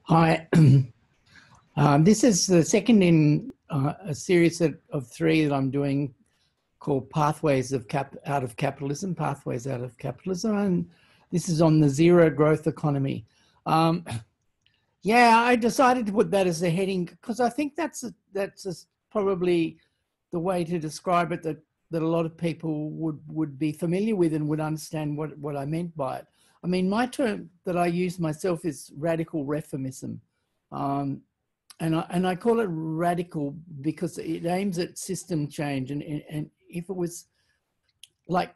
Hi, this is the second in a series of three that I'm doing called Pathways Out of Capitalism, Pathways Out of Capitalism, and this is on the zero growth economy. Um, yeah, I decided to put that as a heading because I think that's probably the way to describe it that a lot of people would be familiar with and would understand what I meant by it. I mean, my term that I use myself is radical reformism. Um, and I call it radical because it aims at system change. And if it was like,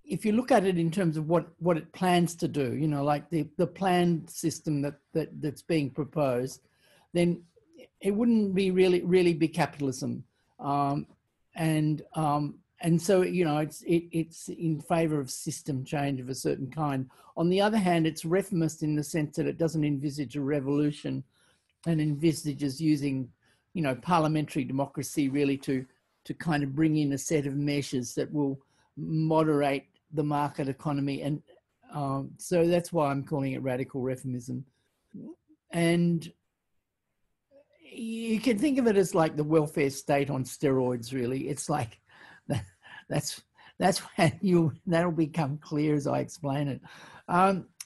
if you look at it in terms of what it plans to do, you know, like the planned system that's being proposed, then it wouldn't be really be capitalism. Um, and so, you know, it's in favor of system change of a certain kind. On the other hand, it's reformist in the sense that it doesn't envisage a revolution and envisages using, you know, parliamentary democracy really to kind of bring in a set of measures that will moderate the market economy. And so that's why I'm calling it radical reformism. And you can think of it as like the welfare state on steroids, really. It's like that's when that'll become clear as I explain it.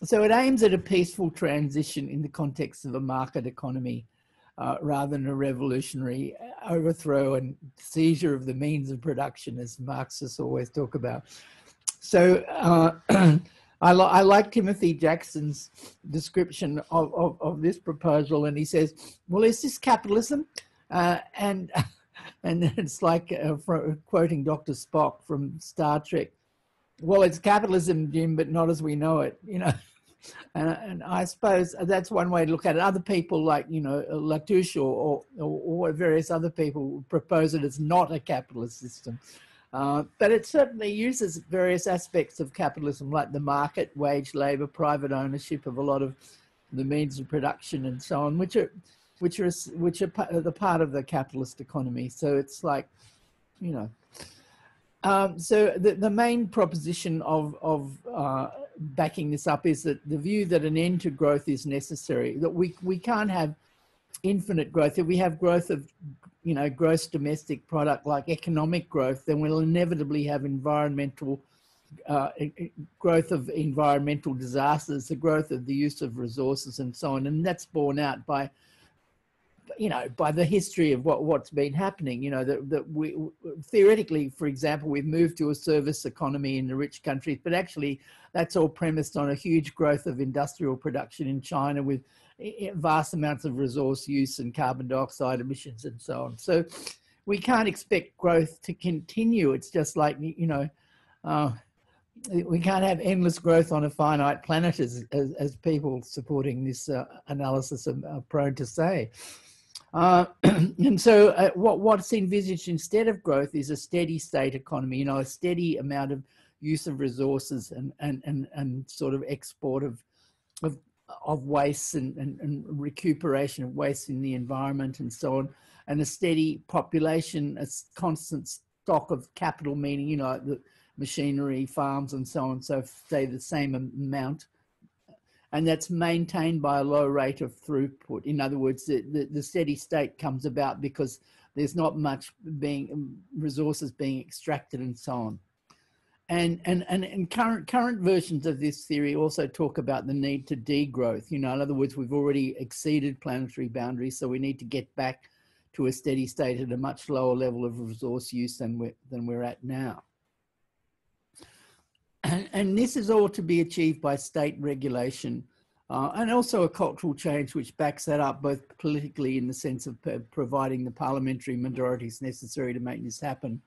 So it aims at a peaceful transition in the context of a market economy rather than a revolutionary overthrow and seizure of the means of production, as Marxists always talk about. So I like Timothy Jackson's description of this proposal, and he says, well, is this capitalism? And it's like quoting Dr. Spock from Star Trek. Well, it's capitalism, Jim, but not as we know it, you know. And I suppose that's one way to look at it. Other people like, you know, Latouche or various other people propose it as not a capitalist system. But it certainly uses various aspects of capitalism, like the market, wage labour, private ownership of a lot of the means of production and so on, which are the part of the capitalist economy. So it's like, you know. So the main proposition of backing this up is that the view that an end to growth is necessary, that we can't have infinite growth. If we have growth of, you know, gross domestic product like economic growth, then we'll inevitably have environmental growth of environmental disasters, the growth of the use of resources and so on. And that's borne out by, you know, by the history of what's been happening. You know, that we theoretically, for example, we've moved to a service economy in the rich countries, but actually that's all premised on a huge growth of industrial production in China with vast amounts of resource use and carbon dioxide emissions and so on. So we can't expect growth to continue. It's just like, you know, we can't have endless growth on a finite planet, as people supporting this analysis are prone to say. And so what's envisaged instead of growth is a steady state economy, you know, a steady amount of use of resources and sort of export of waste and recuperation of waste in the environment and so on, and a steady population, a constant stock of capital, meaning, you know, the machinery, farms and so on, so stay the same amount. And that's maintained by a low rate of throughput. In other words, the steady state comes about because there's not much resources being extracted and so on. And current versions of this theory also talk about the need to degrowth. You know, in other words, we've already exceeded planetary boundaries, so we need to get back to a steady state at a much lower level of resource use than we're at now. And this is all to be achieved by state regulation and also a cultural change which backs that up, both politically in the sense of providing the parliamentary majorities necessary to make this happen,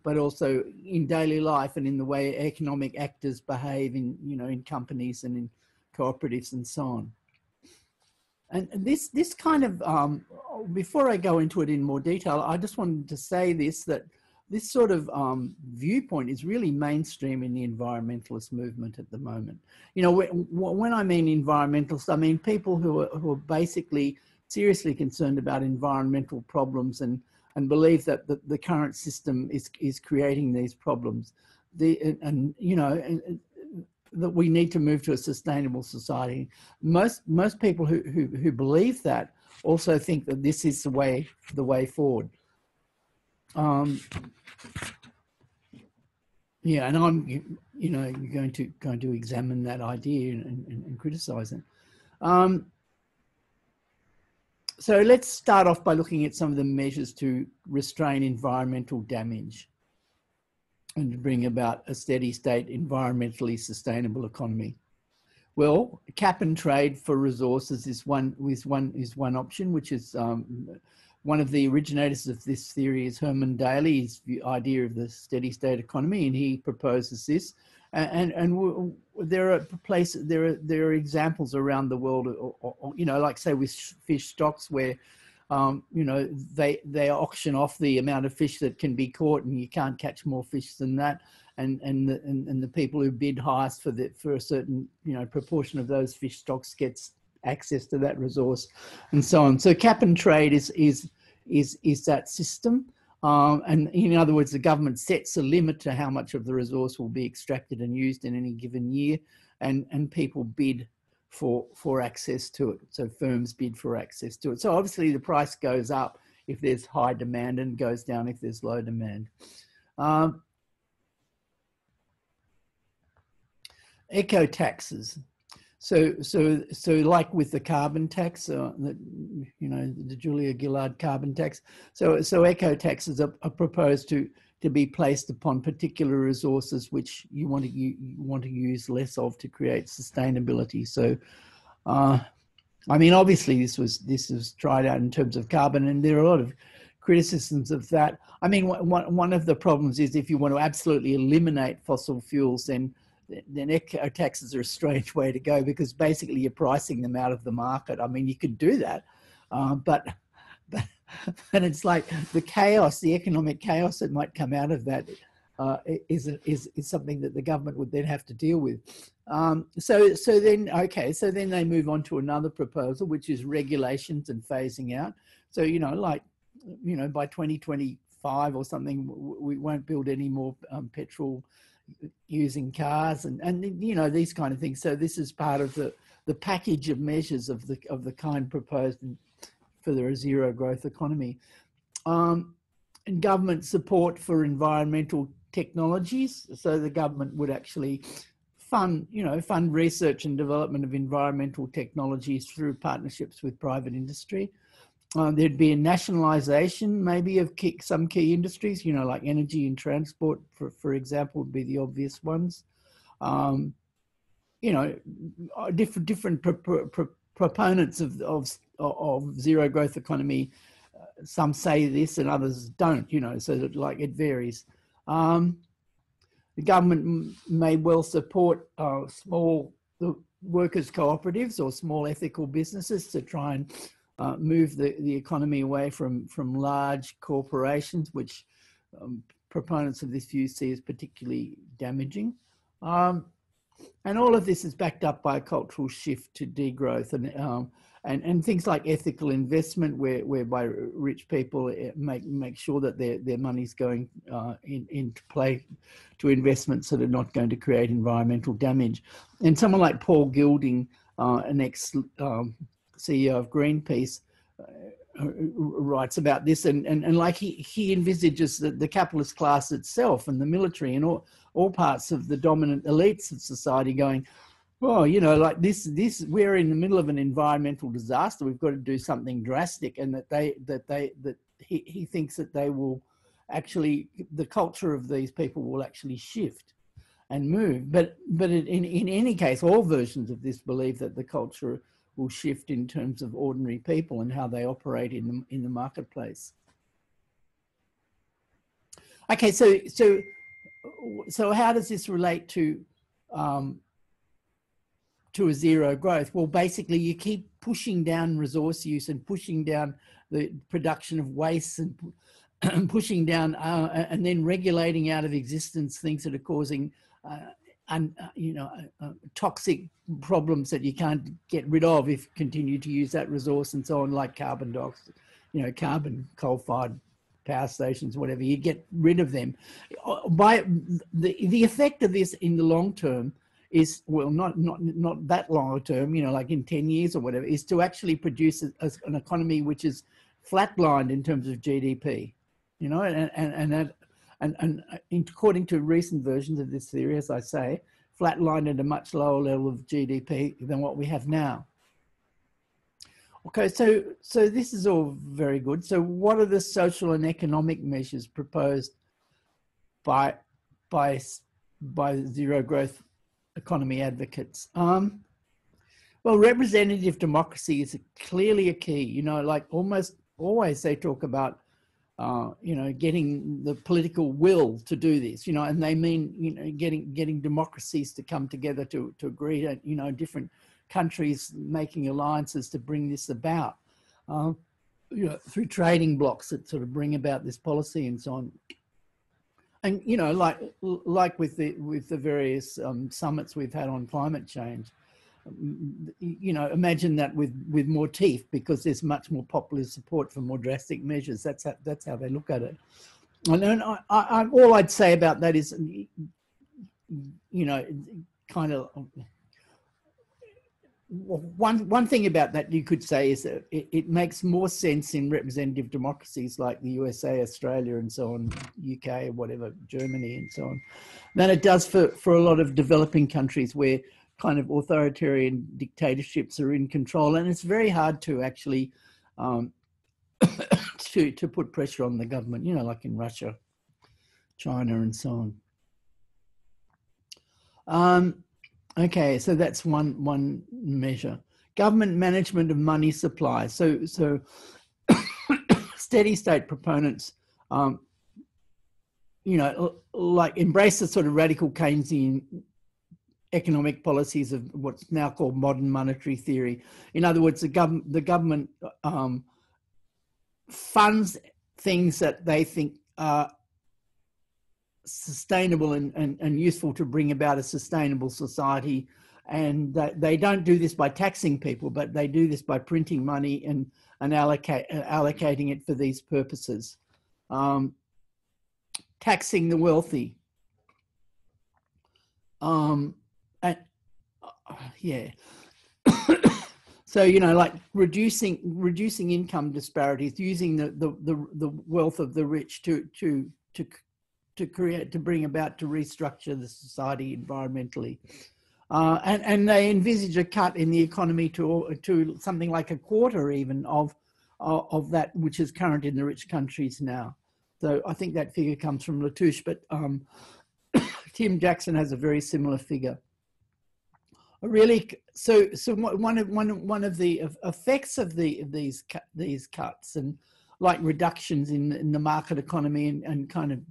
but also in daily life and in the way economic actors behave in, you know, in companies and in cooperatives and so on. And this kind of, before I go into it in more detail, I just wanted to say that this sort of viewpoint is really mainstream in the environmentalist movement at the moment. You know, when I mean environmentalists, I mean people who are basically seriously concerned about environmental problems and believe that the current system is creating these problems. You know, that we need to move to a sustainable society. Most people who believe that also think that this is the way forward. Yeah, and I'm going to examine that idea and criticize it. So let's start off by looking at some of the measures to restrain environmental damage and to bring about a steady state, environmentally sustainable economy. Well, cap and trade for resources is one option, which is one of the originators of this theory is Herman Daly's idea of the steady state economy, and he proposes this. And there are examples around the world, like say with fish stocks where they auction off the amount of fish that can be caught, and you can't catch more fish than that. And the people who bid highest for a certain proportion of those fish stocks gets access to that resource, and so on. So cap and trade is that system, and in other words, the government sets a limit to how much of the resource will be extracted and used in any given year, and people bid for access to it. So firms bid for access to it. So obviously the price goes up if there's high demand and goes down if there's low demand. Eco taxes. So like with the carbon tax, the Julia Gillard carbon tax. So eco taxes are proposed to be placed upon particular resources which you want to use less of to create sustainability. So, I mean, obviously this was tried out in terms of carbon, and there are a lot of criticisms of that. I mean, one of the problems is if you want to absolutely eliminate fossil fuels, then eco taxes are a strange way to go, because basically you're pricing them out of the market. I mean, you could do that, but it's like the economic chaos that might come out of that is something that the government would then have to deal with. So then they move on to another proposal, which is regulations and phasing out. So by 2025 or something, we won't build any more petrol using cars and these kind of things. So this is part of the package of measures of the kind proposed for the zero growth economy. And government support for environmental technologies. So the government would actually fund research and development of environmental technologies through partnerships with private industry. There'd be a nationalisation maybe of some key industries, like energy and transport, for example, would be the obvious ones. Different proponents of zero growth economy, some say this and others don't, so that it varies. The government may well support small workers' cooperatives or small ethical businesses to try and move the economy away from large corporations, which proponents of this view see as particularly damaging. And all of this is backed up by a cultural shift to degrowth and things like ethical investment, whereby rich people make sure that their money's going into play to investments that are not going to create environmental damage. And someone like Paul Gilding, an ex-CEO of Greenpeace, writes about this, and like he envisages the capitalist class itself and the military and all parts of the dominant elites of society going, well, like this we're in the middle of an environmental disaster. We've got to do something drastic, and that he thinks that they will actually, the culture of these people will actually shift and move. But in any case, all versions of this believe that the culture will shift in terms of ordinary people and how they operate in the marketplace. Okay, so how does this relate to a zero growth? Well, basically you keep pushing down resource use and pushing down the production of waste and pushing down and then regulating out of existence things that are causing toxic problems that you can't get rid of if you continue to use that resource and so on, like carbon dioxide, carbon coal-fired power stations, whatever. You get rid of them. By the effect of this in the long term is, well, not that long a term, you know, like in 10 years or whatever, is to actually produce an economy which is flatlined in terms of GDP, you know, and according to recent versions of this theory, as I say, flatlined at a much lower level of GDP than what we have now. Okay, so this is all very good. So what are the social and economic measures proposed by zero growth economy advocates? Well, representative democracy is clearly a key. You know, like almost always they talk about you know, getting the political will to do this, you know, and they mean, you know, getting democracies to come together to agree to, you know, different countries making alliances to bring this about, you know, through trading blocks that sort of bring about this policy and so on. And, you know, like with the various summits we've had on climate change, you know, imagine that with more teeth, because there's much more popular support for more drastic measures. That's how they look at it. And all I'd say about that is, you know, kind of one thing about that you could say is that it makes more sense in representative democracies like the USA, Australia, and so on, UK, whatever, Germany, and so on, than it does for a lot of developing countries where kind of authoritarian dictatorships are in control, and it's very hard to actually to put pressure on the government, you know, like in Russia, China, and so on. Okay, so that's one measure. Government management of money supply. So steady state proponents, you know, like embrace the sort of radical Keynesian economic policies of what's now called modern monetary theory. In other words, the government funds things that they think are sustainable and useful to bring about a sustainable society. And they don't do this by taxing people, but they do this by printing money and allocating it for these purposes. Taxing the wealthy. Yeah. So, you know, like reducing income disparities, using the wealth of the rich to bring about, to restructure the society environmentally, and they envisage a cut in the economy to something like a quarter even of that which is current in the rich countries now. So I think that figure comes from Latouche, but Tim Jackson has a very similar figure. Really, so one of the effects of these cuts, and like reductions in the market economy and kind of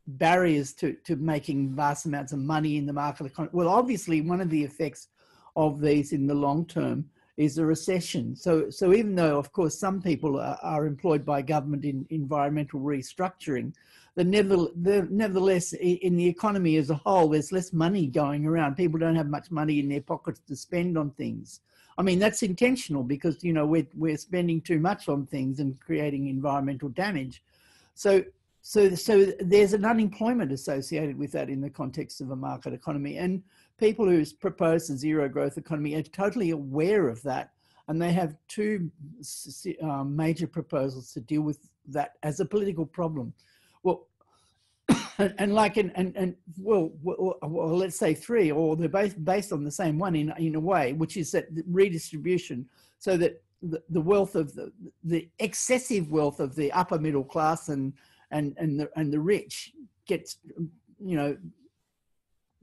barriers to making vast amounts of money in the market economy. Well, obviously, one of the effects of these in the long term is a recession. So even though, of course, some people are employed by government in environmental restructuring, nevertheless, in the economy as a whole, there's less money going around. People don't have much money in their pockets to spend on things. I mean, that's intentional because, you know, we're spending too much on things and creating environmental damage. So there's an unemployment associated with that in the context of a market economy. And people who propose a zero growth economy are totally aware of that. And they have two major proposals to deal with that as a political problem. Well, well, let's say three, or they're both based on the same one in a way, which is that redistribution, so that the wealth of the excessive wealth of the upper middle class and the rich gets, you know,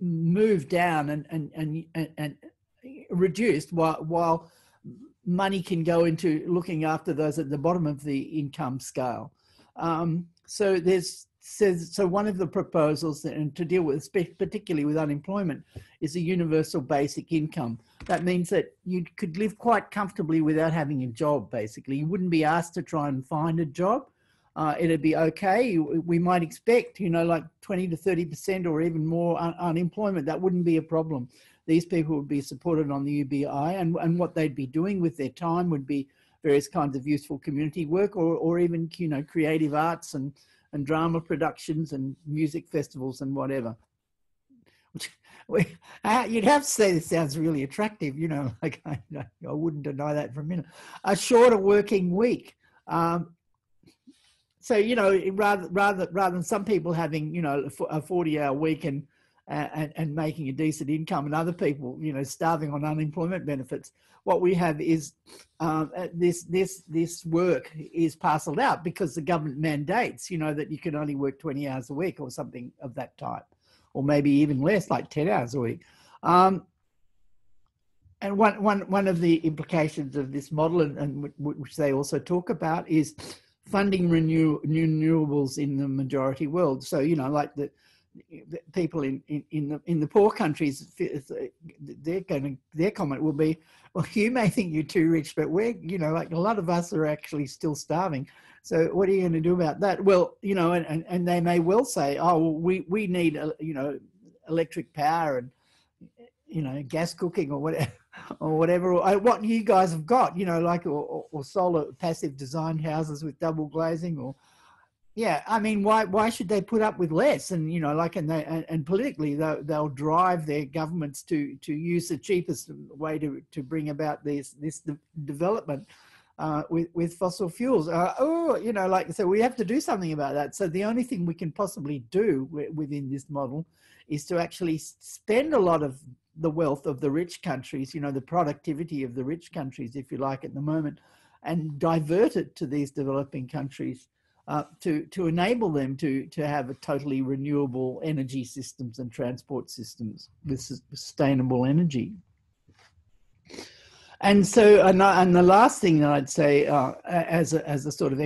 moved down and reduced, while money can go into looking after those at the bottom of the income scale. So one of the proposals, and to deal with, particularly with unemployment, is a universal basic income. That means that you could live quite comfortably without having a job, basically. You wouldn't be asked to try and find a job. It'd be okay. We might expect, you know, like 20 to 30% or even more unemployment. That wouldn't be a problem. These people would be supported on the UBI, and what they'd be doing with their time would be various kinds of useful community work, or even, you know, creative arts and drama productions and music festivals and whatever. You'd have to say this sounds really attractive, you know, like I wouldn't deny that for a minute. A shorter working week. So, you know, rather than some people having, you know, a 40-hour week and making a decent income, and other people, you know, starving on unemployment benefits, what we have is this work is parceled out because the government mandates, you know, that you can only work 20 hours a week or something of that type, or maybe even less, like 10 hours a week. And one of the implications of this model, and which they also talk about, is funding renewables in the majority world. So, you know, like the people in the poor countries, their comment will be, well, you may think you're too rich, but we're, you know, like a lot of us are actually still starving. So what are you going to do about that? Well, you know, and they may well say, oh, well, we need, you know, electric power and, you know, gas cooking or whatever, or what you guys have got, you know, like, or solar passive designed houses with double glazing, or, yeah, I mean, why should they put up with less? And, you know, like, and politically, they'll drive their governments to use the cheapest way to bring about this development with fossil fuels. You know, like, so we have to do something about that. So the only thing we can possibly do within this model is to actually spend a lot of the wealth of the rich countries, you know, the productivity of the rich countries, if you like, at the moment, and divert it to these developing countries. To enable them to have a totally renewable energy systems and transport systems with sustainable energy. And so, and the last thing that I'd say as a sort of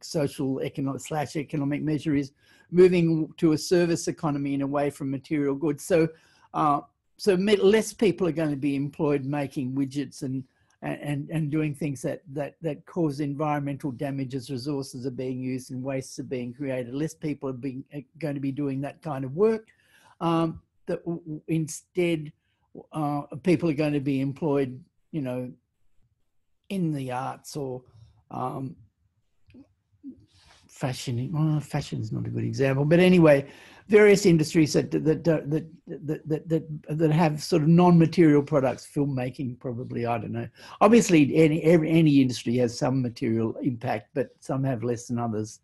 social economic measure is moving to a service economy and away from material goods. So less people are going to be employed making widgets and doing things that cause environmental damage as resources are being used and wastes are being created. Less people are going to be doing that kind of work. Instead, people are going to be employed, you know, in the arts or fashion. Well, fashion is not a good example, but anyway, various industries that have sort of non-material products, filmmaking probably, I don't know. Obviously, any industry has some material impact, but some have less than others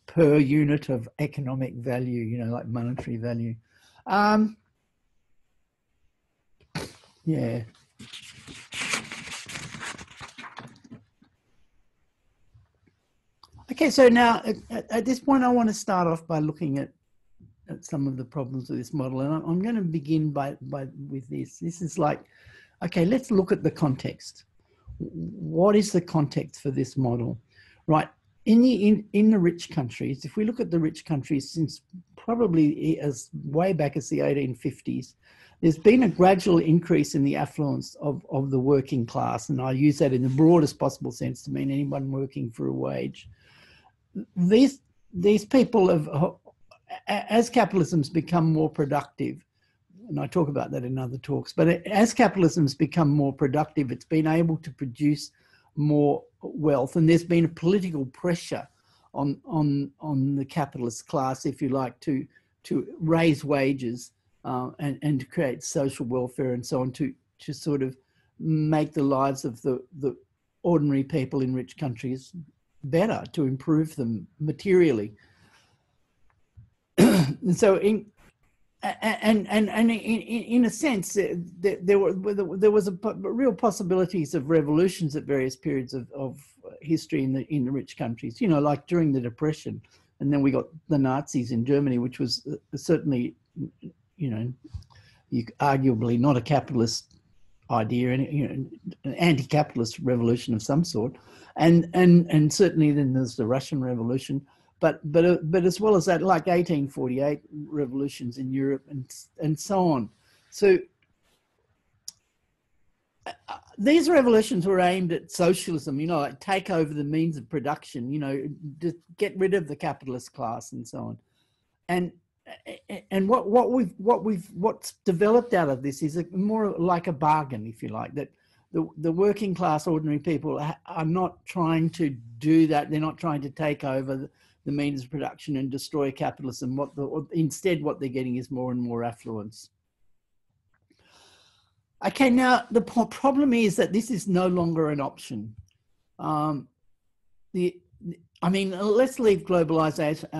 per unit of economic value, you know, like monetary value. Yeah. Okay, so now at this point, I want to start off by looking at some of the problems of this model, and I'm going to begin with this. This is like, okay, let's look at the context. What is the context for this model, right? In the rich countries, if we look at the rich countries since probably as way back as the 1850s, there's been a gradual increase in the affluence of the working class, and I use that in the broadest possible sense to mean anyone working for a wage. These people have, as capitalism's become more productive, and I talk about that in other talks, but as capitalism's become more productive, it's been able to produce more wealth, and there's been a political pressure on the capitalist class, if you like, to raise wages and to create social welfare and so on, to sort of make the lives of the ordinary people in rich countries better, to improve them materially. And so in a sense, there was a real possibilities of revolutions at various periods of history in the rich countries, you know, like during the Depression, and then we got the Nazis in Germany, which was certainly, you know, arguably not a capitalist idea, you know, an anti-capitalist revolution of some sort, and certainly then there's the Russian Revolution. But as well as that, like 1848 revolutions in Europe and so on. So these revolutions were aimed at socialism, you know, like take over the means of production, you know, just get rid of the capitalist class and so on. And what's developed out of this is more like a bargain, if you like, that the working class, ordinary people are not trying to do that. They're not trying to take over the means of production and destroy capitalism. Instead, what they're getting is more and more affluence. Okay, now the problem is that this is no longer an option. I mean, let's leave globalization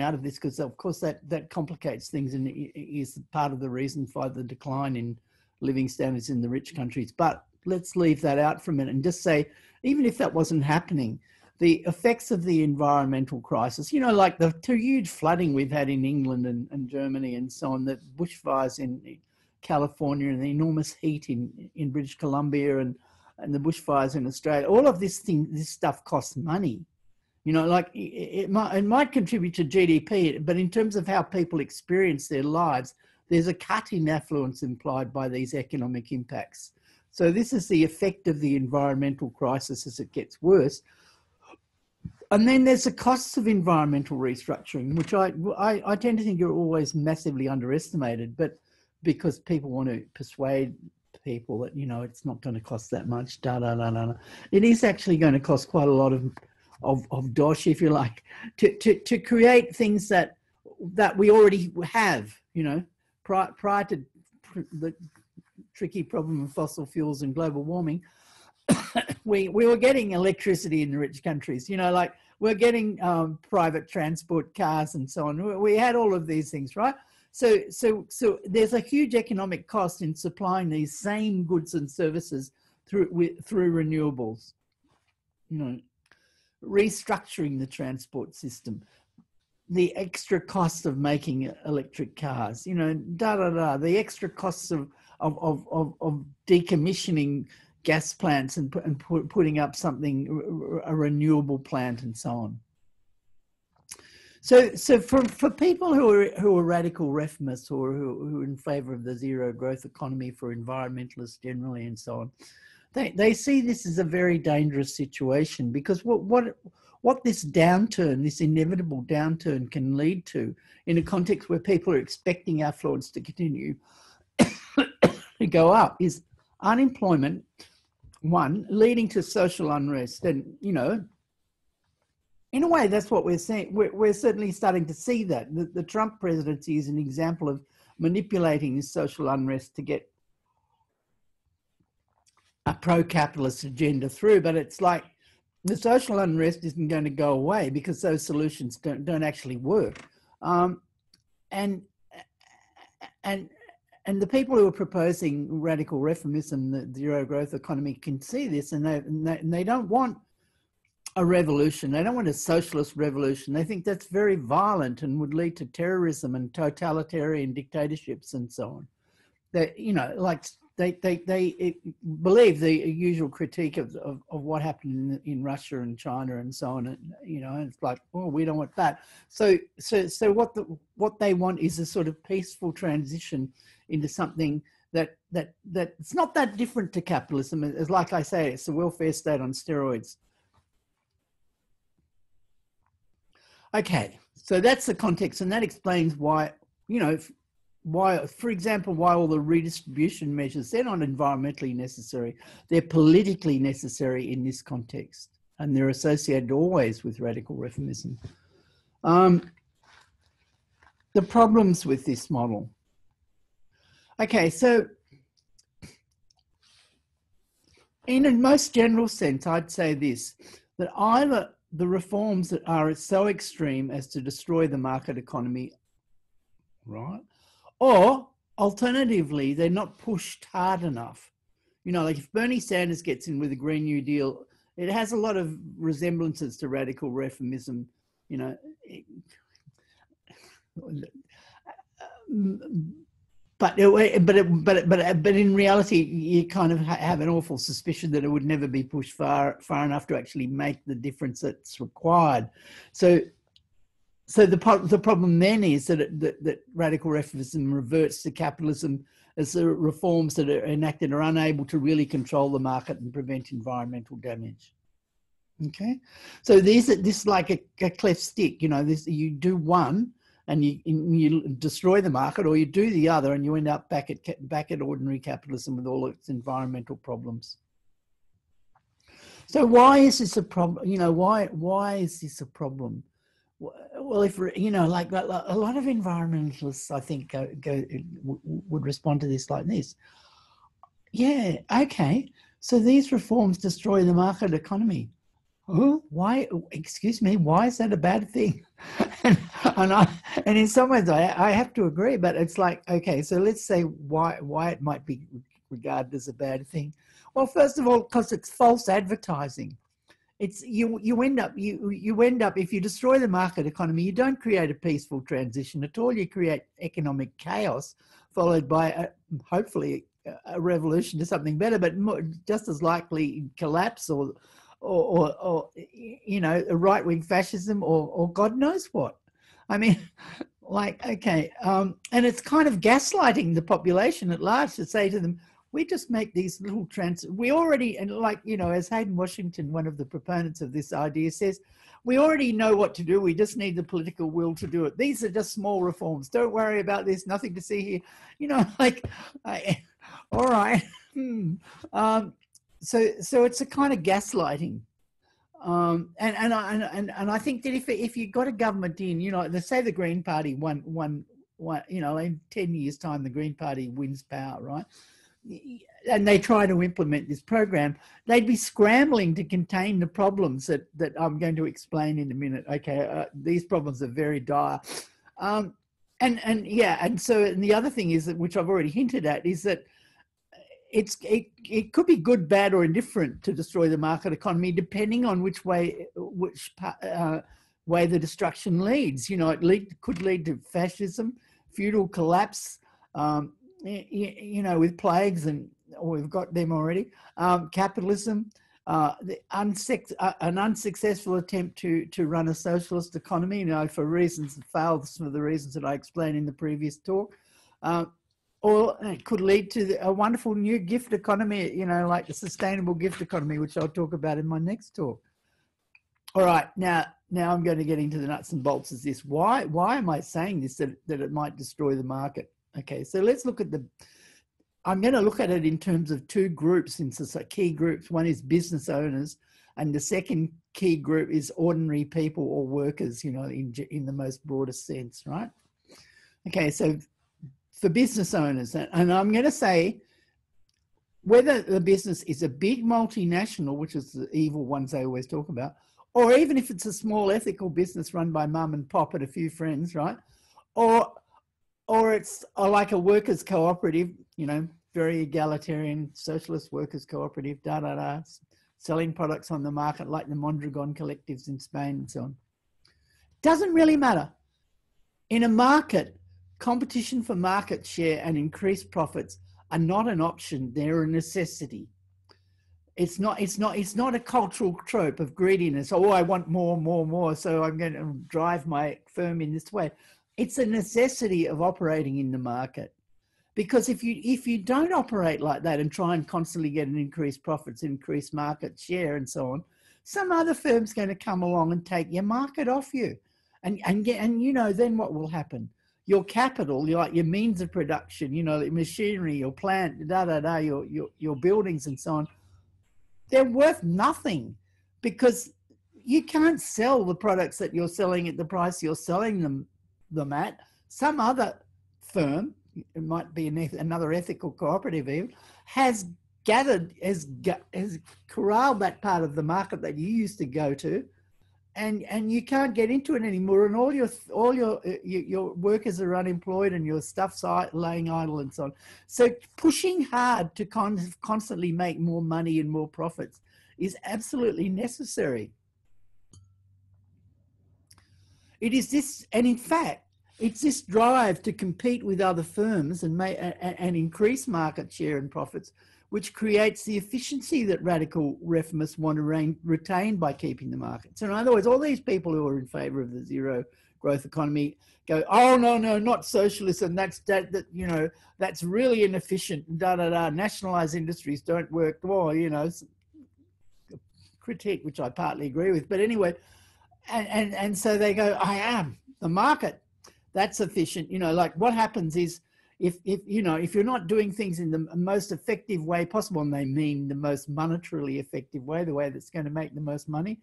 out of this, because of course that complicates things and is part of the reason for the decline in living standards in the rich countries. But let's leave that out for a minute and just say, even if that wasn't happening, the effects of the environmental crisis, you know, like the huge flooding we've had in England and Germany and so on, the bushfires in California and the enormous heat in British Columbia and the bushfires in Australia, all of this stuff costs money. You know, like it might contribute to GDP, but in terms of how people experience their lives, there's a cut in affluence implied by these economic impacts. So this is the effect of the environmental crisis as it gets worse. And then there's the costs of environmental restructuring, which I tend to think are always massively underestimated, but because people want to persuade people that, you know, it's not going to cost that much, It is actually going to cost quite a lot of dosh, if you like, to create things that we already have, you know, prior to the tricky problem of fossil fuels and global warming. we were getting electricity in the rich countries, you know, like we're getting private transport cars and so on. We had all of these things, right? So there's a huge economic cost in supplying these same goods and services through renewables, you know, restructuring the transport system, the extra cost of making electric cars, you know, the extra costs of decommissioning gas plants and putting up something, a renewable plant and so on. So for people who are radical reformists or who are in favour of the zero growth economy, for environmentalists generally and so on, they see this as a very dangerous situation, because what this downturn, this inevitable downturn, can lead to in a context where people are expecting affluence to continue to go up is unemployment, one, leading to social unrest. And, you know, in a way, that's what we're seeing. We're certainly starting to see that. The Trump presidency is an example of manipulating this social unrest to get a pro-capitalist agenda through. But it's like the social unrest isn't going to go away because those solutions don't actually work. And the people who are proposing radical reformism, the zero growth economy, can see this, and they don't want a revolution. They don't want a socialist revolution. They think that's very violent and would lead to terrorism and totalitarian dictatorships and so on. They, you know, like they believe the usual critique of what happened in Russia and China and so on. And, you know, and it's like, oh, we don't want that. So what they want is a sort of peaceful transition into something that it's not that different to capitalism. As like I say, it's a welfare state on steroids. Okay, so that's the context, and that explains why, you know, for example, why all the redistribution measures, they're not environmentally necessary, they're politically necessary in this context, and they're associated always with radical reformism. The problems with this model. Okay, so in a most general sense, I'd say this, that either the reforms that are so extreme as to destroy the market economy, right? Or alternatively, they're not pushed hard enough. You know, like if Bernie Sanders gets in with a Green New Deal, it has a lot of resemblances to radical reformism, you know. But in reality, you kind of have an awful suspicion that it would never be pushed far enough to actually make the difference that's required. So the problem then is that radical reformism reverts to capitalism, as the reforms that are enacted are unable to really control the market and prevent environmental damage. Okay, so this is like a cleft stick. You know, you do one, and you destroy the market, or you do the other, and you end up back at ordinary capitalism with all its environmental problems. So why is this a problem? You know, why is this a problem? well, if you know, like a lot of environmentalists, I think, would respond to this like this. Yeah, okay. So these reforms destroy the market economy. Oh, why? Excuse me. Why is that a bad thing? and, and in some ways, I have to agree. But it's like, okay, so let's say why it might be regarded as a bad thing. Well, first of all, because it's false advertising. It's you end up if you destroy the market economy, you don't create a peaceful transition at all. You create economic chaos, followed by hopefully a revolution to something better, but just as likely collapse or you know, a right-wing fascism or God knows what. I mean, like, okay, and it's kind of gaslighting the population at large to say to them, we just make these little we already, and like, you know, as Hayden Washington, one of the proponents of this idea, says, we already know what to do. We just need the political will to do it. These are just small reforms. Don't worry about this. Nothing to see here. You know, like, all right. So it's a kind of gaslighting. And I think that if you got a government in, you know, let's say the Green Party won, you know, in 10 years' time, the Green Party wins power, right? And they try to implement this program, they'd be scrambling to contain the problems that I'm going to explain in a minute. Okay, these problems are very dire. And the other thing is that, which I've already hinted at, is that it could be good, bad, or indifferent to destroy the market economy, depending on which way the destruction leads. You know, it could lead to fascism, feudal collapse, you know, with plagues, or we've got them already. Capitalism, an unsuccessful attempt to run a socialist economy, you know, for the reasons that I explained in the previous talk. Or it could lead to a wonderful new gift economy, you know, like the sustainable gift economy, which I'll talk about in my next talk. All right, now I'm going to get into the nuts and bolts of this. Why am I saying this, that it might destroy the market? Okay, so let's look at I'm going to look at it in terms of two groups, key groups. One is business owners, and the second key group is ordinary people or workers, you know, in the most broadest sense, right? Okay, so for business owners, and I'm going to say whether the business is a big multinational, which is the evil ones I always talk about, or even if it's a small ethical business run by mum and pop and a few friends, right? Or it's like a workers' cooperative, you know, very egalitarian, socialist workers' cooperative, selling products on the market like the Mondragon collectives in Spain and so on. Doesn't really matter. In a market, competition for market share and increased profits are not an option, they're a necessity. It's not a cultural trope of greediness. Oh, I want more, so I'm going to drive my firm in this way. It's a necessity of operating in the market. Because if you don't operate like that and try and constantly get an increased profits, increased market share and so on, some other firm's going to come along and take your market off you. And you know, then what will happen? Your capital, your means of production, you know, machinery, your plant, your buildings and so on, they're worth nothing because you can't sell the products that you're selling at the price you're selling them at. Some other firm, it might be another ethical cooperative even, has corralled that part of the market that you used to go to, and you can't get into it anymore, and all your workers are unemployed and your stuff's laying idle and so on. So pushing hard to constantly make more money and more profits is absolutely necessary. It is this, and in fact, it's this drive to compete with other firms and increase market share and profits, which creates the efficiency that radical reformists want to retain by keeping the market. So in other words, all these people who are in favour of the zero growth economy go, oh, no, not socialism, that's really inefficient, nationalised industries don't work, well, you know, critique, which I partly agree with, but anyway, and so they go, the market, that's efficient. You know, like what happens is if you're not doing things in the most effective way possible, and they mean the most monetarily effective way, the way that's going to make the most money,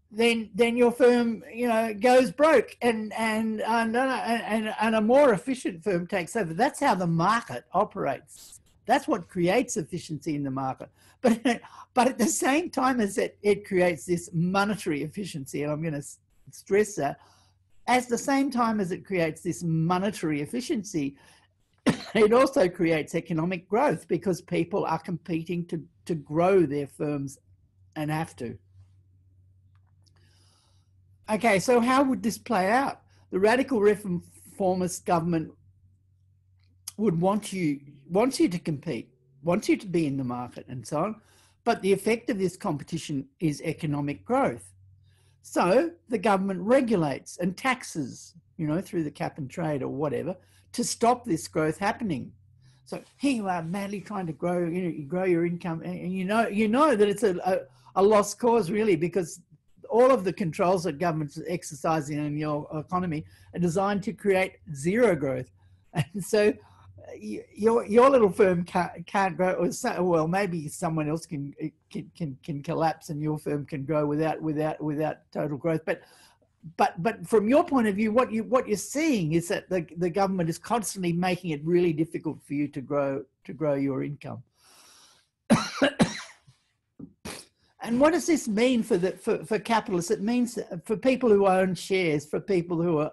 then your firm, you know, goes broke, and a more efficient firm takes over. That's how the market operates. That's what creates efficiency in the market. But at the same time as it creates this monetary efficiency, and I'm going to stress that, at the same time as it creates this monetary efficiency, it also creates economic growth, because people are competing to grow their firms and have to. Okay, so how would this play out? The Radical Reformist government would want you to compete, wants you to be in the market and so on, but the effect of this competition is economic growth. So the government regulates and taxes, you know, through the cap and trade or whatever, to stop this growth happening. So here you are madly trying to grow, you know, you grow your income, and you know that it's a lost cause, really, because all of the controls that governments are exercising in your economy are designed to create zero growth. And so your little firm can't grow, or well, maybe someone else can collapse and your firm can grow without total growth. But from your point of view, what you're seeing is that the government is constantly making it really difficult for you to grow your income. And what does this mean for capitalists? It means for people who own shares, for people who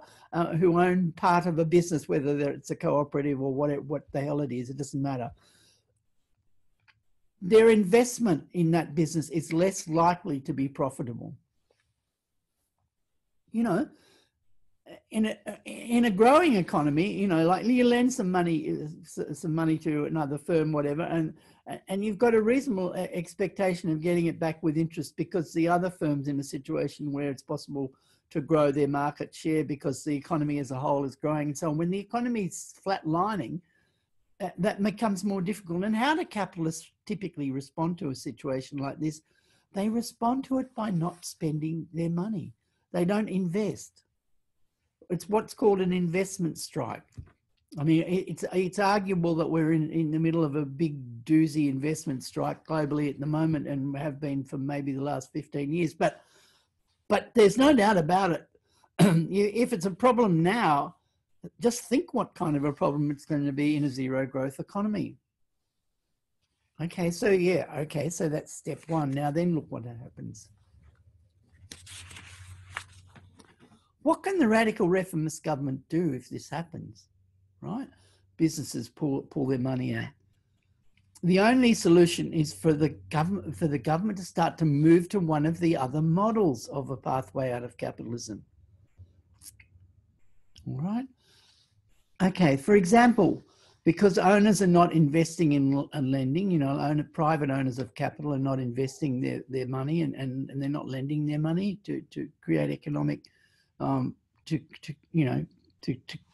own part of a business, whether it's a cooperative or what the hell it is, it doesn't matter. Their investment in that business is less likely to be profitable. You know, in a growing economy, you know, like you lend some money to another firm, whatever, and you've got a reasonable expectation of getting it back with interest, because the other firm's in a situation where it's possible to grow their market share because the economy as a whole is growing and so on. When the economy is flatlining, that becomes more difficult. And how do capitalists typically respond to a situation like this? They respond to it by not spending their money. They don't invest. It's what's called an investment strike. I mean, it's arguable that we're in the middle of a big doozy investment strike globally at the moment, and have been for maybe the last 15 years. But there's no doubt about it. If it's a problem now, just think what kind of a problem it's going to be in a zero growth economy. Okay, so yeah, okay, so that's step one. Now then, look what happens. What can the Radical Reformist government do if this happens, right? Businesses pull their money out. The only solution is for the government to start to move to one of the other models of a pathway out of capitalism. All right. Okay, for example, because owners are not investing in lending, you know, private owners of capital are not investing their money, and they're not lending their money to create economic, to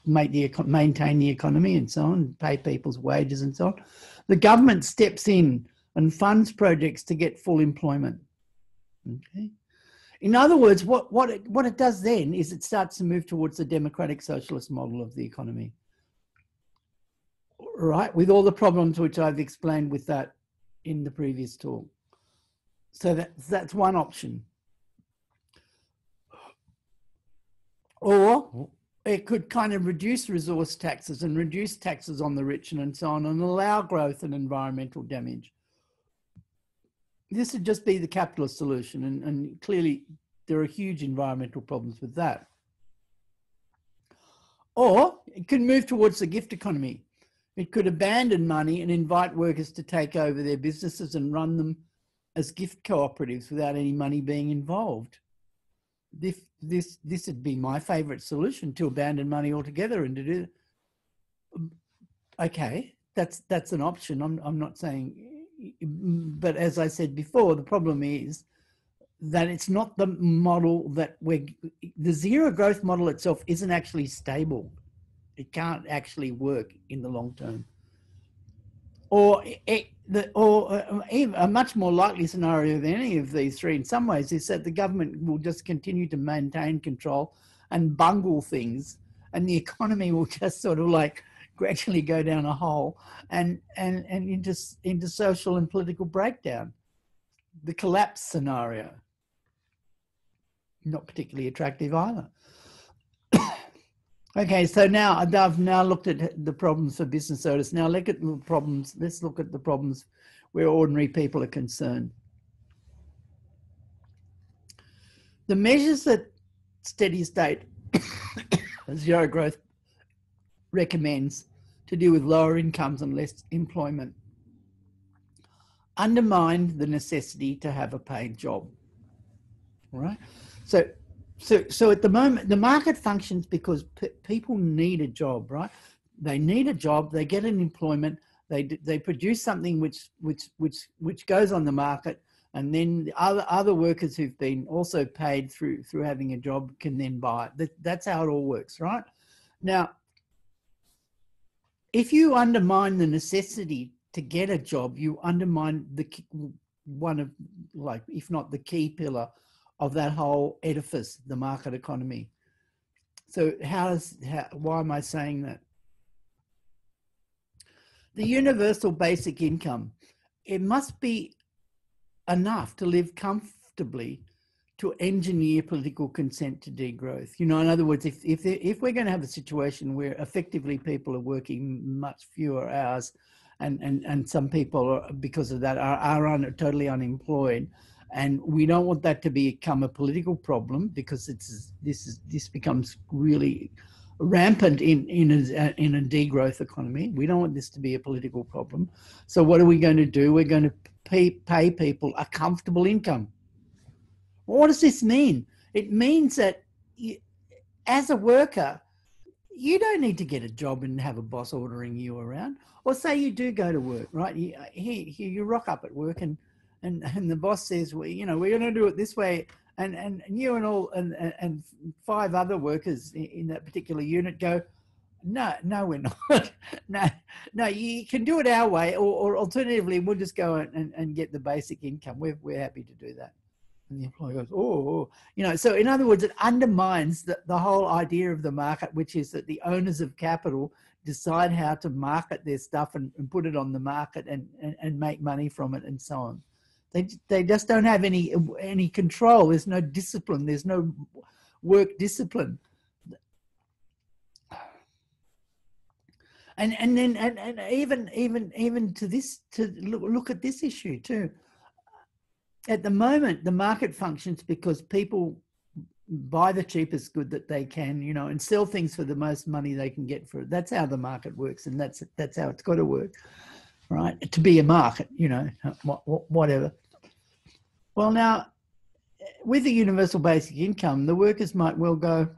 maintain the economy and so on, pay people's wages and so on. The government steps in and funds projects to get full employment. Okay. In other words, what it does then is it starts to move towards the democratic socialist model of the economy, right? With all the problems which I've explained with that in the previous talk. So that's one option. Or it could kind of reduce resource taxes and reduce taxes on the rich and so on, and allow growth and environmental damage. This would just be the capitalist solution, and clearly there are huge environmental problems with that. Or it could move towards the gift economy. It could abandon money and invite workers to take over their businesses and run them as gift cooperatives without any money being involved. This would be my favourite solution, to abandon money altogether and to do. Okay, that's an option. I'm not saying, but as I said before, the problem is that it's not the model that the zero growth model itself isn't actually stable. It can't actually work in the long term. Or a much more likely scenario than any of these three in some ways is that the government will just continue to maintain control and bungle things, and the economy will just sort of like gradually go down a hole and into social and political breakdown, the collapse scenario. not particularly attractive either. Okay, so now I've now looked at the problems for business owners. Now look at the problems. Let's look at the problems where ordinary people are concerned. The measures that steady state zero growth recommends to deal with lower incomes and less employment undermine the necessity to have a paid job. All right. So at the moment, the market functions because people need a job, right? They need a job. They get an employment. They produce something which goes on the market, and then the other workers who've been also paid through having a job can then buy it. That's how it all works, right? Now, if you undermine the necessity to get a job, you undermine one of, like, if not the key pillar of that whole edifice, the market economy. So why am I saying that? The universal basic income, it must be enough to live comfortably to engineer political consent to degrowth. You know, in other words, if we're going to have a situation where effectively people are working much fewer hours, and some people, because of that, are totally unemployed, and we don't want that to become a political problem, because this becomes really rampant in a degrowth economy. We don't want this to be a political problem. So what are we going to do? We're going to pay people a comfortable income. What does this mean? It means that as a worker, you don't need to get a job and have a boss ordering you around. Or say you do go to work, right? You rock up at work and the boss says, well, you know, we're going to do it this way. And you and 5 other workers in that particular unit go, no, we're not. no, you can do it our way, or alternatively, we'll just go and get the basic income. We're happy to do that. And the employer goes, oh, you know. So in other words, it undermines the whole idea of the market, which is that the owners of capital decide how to market their stuff and put it on the market and make money from it and so on. They just don't have any control. There's no discipline. There's no work discipline. And even to this, to look at this issue too. At the moment, the market functions because people buy the cheapest good that they can, you know, and sell things for the most money they can get for it. That's how the market works, and that's how it's got to work, right? To be a market, you know, whatever. Well, now, with the universal basic income, the workers might well go,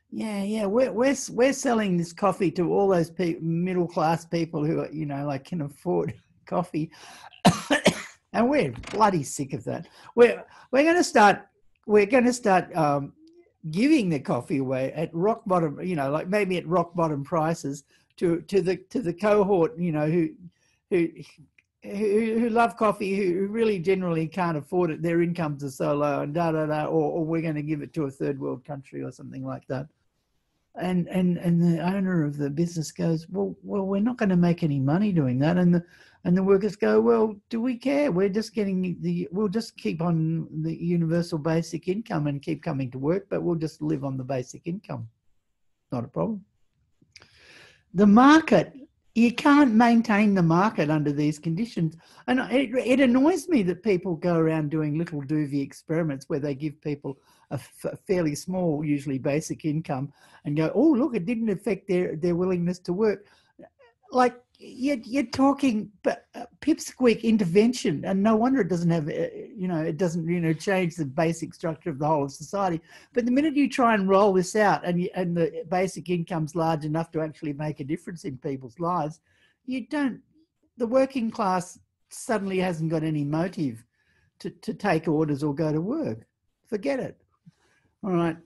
yeah, we're selling this coffee to all those middle class people who are, you know, like, can afford coffee, and we're bloody sick of that. We're going to start giving the coffee away at rock bottom, you know, like maybe at rock bottom prices to the cohort, you know, who love coffee, who really generally can't afford it. Their incomes are so low, and or we're going to give it to a third world country or something like that. And the owner of the business goes, well, we're not going to make any money doing that. And the workers go, well, do we care? We're just we'll just keep on the universal basic income and keep coming to work, but we'll just live on the basic income. Not a problem. The market, you can't maintain the market under these conditions. And it annoys me that people go around doing little Doofy experiments where they give people a fairly small, usually basic income, and go, oh, look, it didn't affect their willingness to work. Like, you're talking pipsqueak intervention, and no wonder it doesn't have, it doesn't, change the basic structure of the whole of society. But the minute you try and roll this out and the basic income's large enough to actually make a difference in people's lives, the working class suddenly hasn't got any motive to take orders or go to work. Forget it. All right.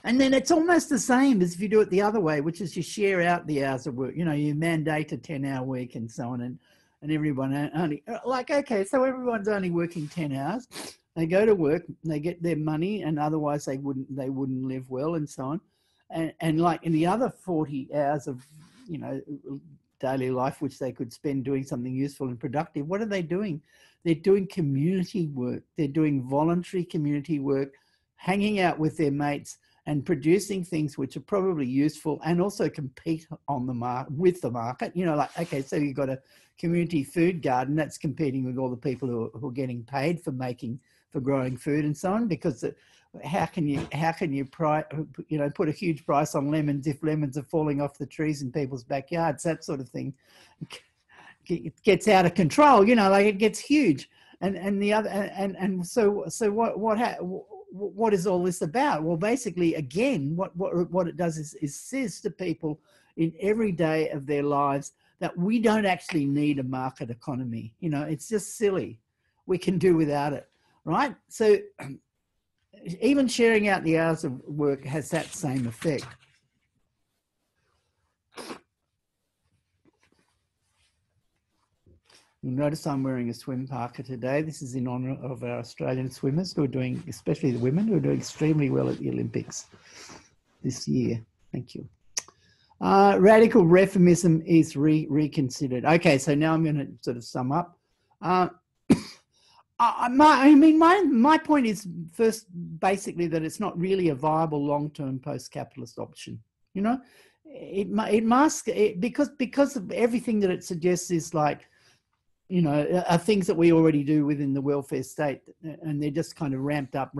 And then it's almost the same as if you do it the other way, which is you share out the hours of work. You mandate a 10-hour week and so on, and everyone only, like, okay, so everyone's only working 10 hours. They go to work, they get their money, and otherwise they wouldn't live well and so on. And like in the other 40 hours of, daily life, which they could spend doing something useful and productive. What are they doing? They're doing community work. They're doing voluntary community work, hanging out with their mates and producing things which are probably useful and also compete on the market with the market. You know, like, okay, so you've got a community food garden that's competing with all the people who are getting paid for growing food and so on, because how can you put a huge price on lemons if lemons are falling off the trees in people's backyards? That sort of thing, it gets out of control. You know, like it gets huge. So what is all this about? Well, basically, again, what it does is says to people in every day of their lives that we don't actually need a market economy. You know, it's just silly. We can do without it, right? So even sharing out the hours of work has that same effect. You'll notice I'm wearing a swim parka today. This is in honour of our Australian swimmers who are doing, especially the women, who are doing extremely well at the Olympics this year. Thank you. Radical Reformism is reconsidered. Okay, so now I'm going to sort of sum up. My point is first, basically, that it's not really a viable long-term post-capitalist option. You know, because of everything that it suggests is like, you know, are things that we already do within the welfare state, and they're just kind of ramped up.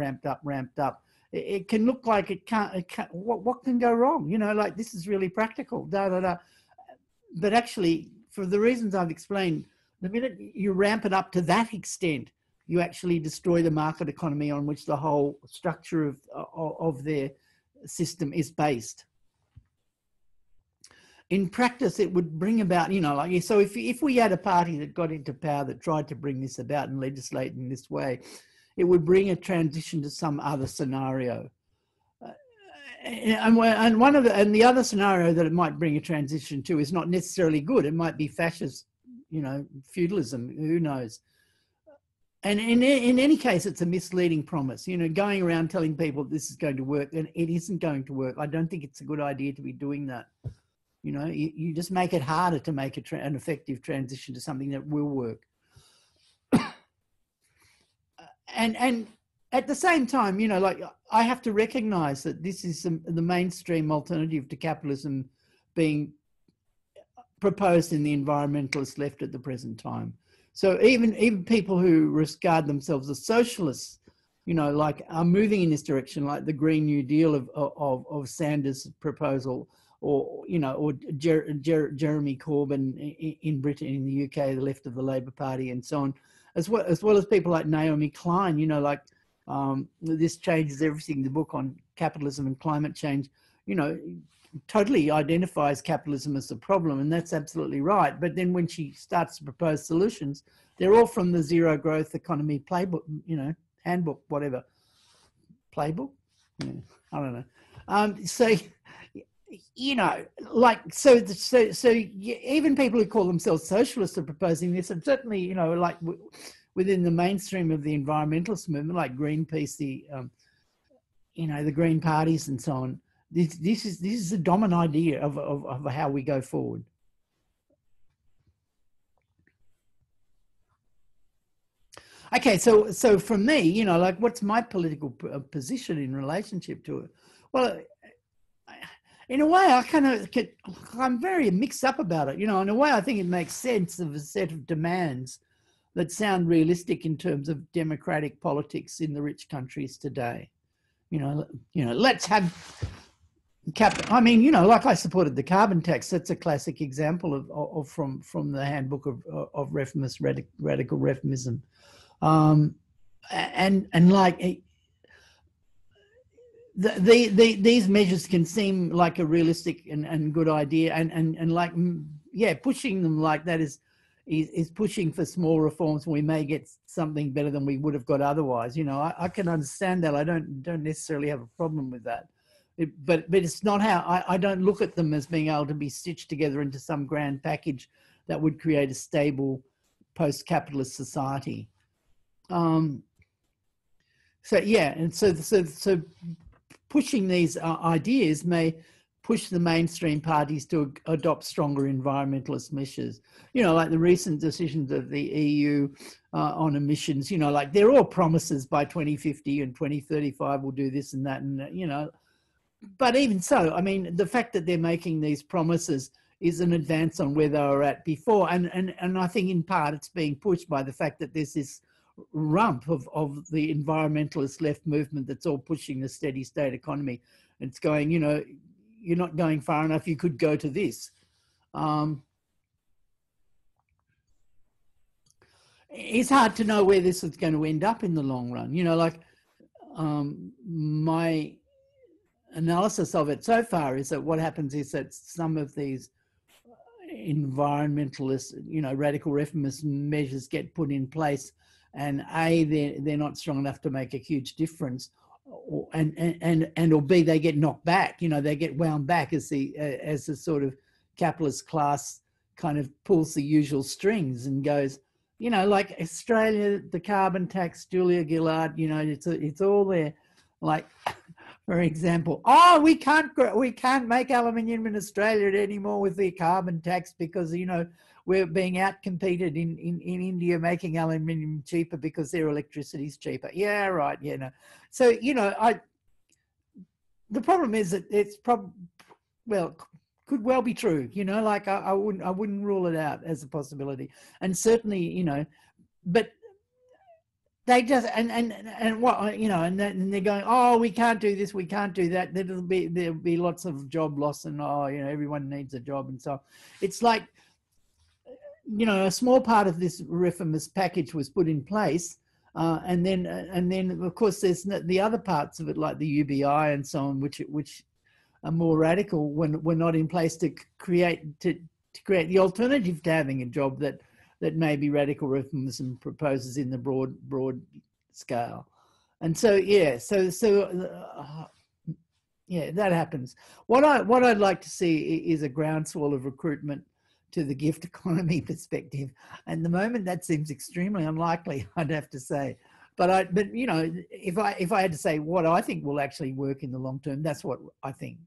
It can look like it can't. What can go wrong? You know, like this is really practical. But actually, for the reasons I've explained, the minute you ramp it up to that extent, you actually destroy the market economy on which the whole structure of their system is based. In practice, it would bring about, you know, like, so if we had a party that got into power that tried to bring this about and legislate in this way, it would bring a transition to some other scenario. And the other scenario that it might bring a transition to is not necessarily good. It might be fascist, you know, feudalism, who knows? And in any case, it's a misleading promise, you know, going around telling people this is going to work, and it isn't going to work. I don't think it's a good idea to be doing that. You know, you just make it harder to make an effective transition to something that will work. And at the same time, you know, like I have to recognize that this is the mainstream alternative to capitalism being proposed in the environmentalist left at the present time. So even people who regard themselves as socialists, you know, like are moving in this direction, like the Green New Deal of Sanders' proposal, or, you know, or Jeremy Corbyn in Britain, in the UK, the left of the Labour Party, and so on, as well as people like Naomi Klein, you know, like This Changes Everything, the book on capitalism and climate change, you know, totally identifies capitalism as the problem, and that's absolutely right. But then when she starts to propose solutions, they're all from the zero growth economy playbook, you know, handbook, whatever. Playbook? Yeah, I don't know. So, you know, like, so even people who call themselves socialists are proposing this, and certainly, you know, like within the mainstream of the environmentalist movement, like Greenpeace, the, you know, the Green parties and so on. This is a dominant idea of how we go forward. Okay, so for me, you know, like, what's my political position in relationship to it? Well, in a way, I'm very mixed up about it. You know, in a way, I think it makes sense of a set of demands that sound realistic in terms of democratic politics in the rich countries today. You know, let's have I mean, you know, like I supported the carbon tax. That's a classic example of from the handbook of reformist radical reformism, and like these measures can seem like a realistic and good idea, and like, yeah, pushing them like that is pushing for small reforms. We may get something better than we would have got otherwise. You know, I can understand that. I don't necessarily have a problem with that. But it's not how I don't look at them as being able to be stitched together into some grand package that would create a stable post-capitalist society. So yeah, and so pushing these ideas may push the mainstream parties to adopt stronger environmentalist measures. You know, like the recent decisions of the EU on emissions, you know, like they're all promises by 2050 and 2035 we'll do this and that, and, you know, but even so, I mean, the fact that they're making these promises is an advance on where they were at before. And I think in part it's being pushed by the fact that there's this rump of the environmentalist left movement that's all pushing the steady state economy. It's going, you know, you're not going far enough, you could go to this. It's hard to know where this is going to end up in the long run. You know, like my analysis of it so far is that what happens is that some of these environmentalist, you know, radical reformist measures get put in place, and A, they're not strong enough to make a huge difference, or B, they get knocked back. You know, they get wound back as the sort of capitalist class kind of pulls the usual strings and goes, you know, like Australia, the carbon tax, Julia Gillard, you know, it's all there. Like, for example, oh, we can't make aluminium in Australia anymore with the carbon tax because, you know, we're being outcompeted in India making aluminium cheaper because their electricity is cheaper. Yeah, right. You know, so, you know, the problem is that it's could well be true. You know, like I wouldn't rule it out as a possibility, and certainly, you know, but they just and what, you know, and they're going, oh, we can't do this, we can't do that. There'll be lots of job loss, and oh, you know, everyone needs a job, and so it's like, you know, a small part of this reformist package was put in place, and then of course there's the other parts of it, like the UBI and so on, which are more radical when we're not in place to create the alternative to having a job that maybe radical reformism proposes in the broad scale. And so yeah, yeah, that happens. What I'd like to see is a groundswell of recruitment to the gift economy perspective. And at the moment that seems extremely unlikely, I'd have to say. But you know, if I had to say what I think will actually work in the long term, that's what I think.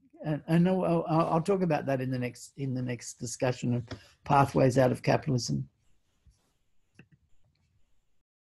And I'll talk about that in the next discussion of pathways out of capitalism.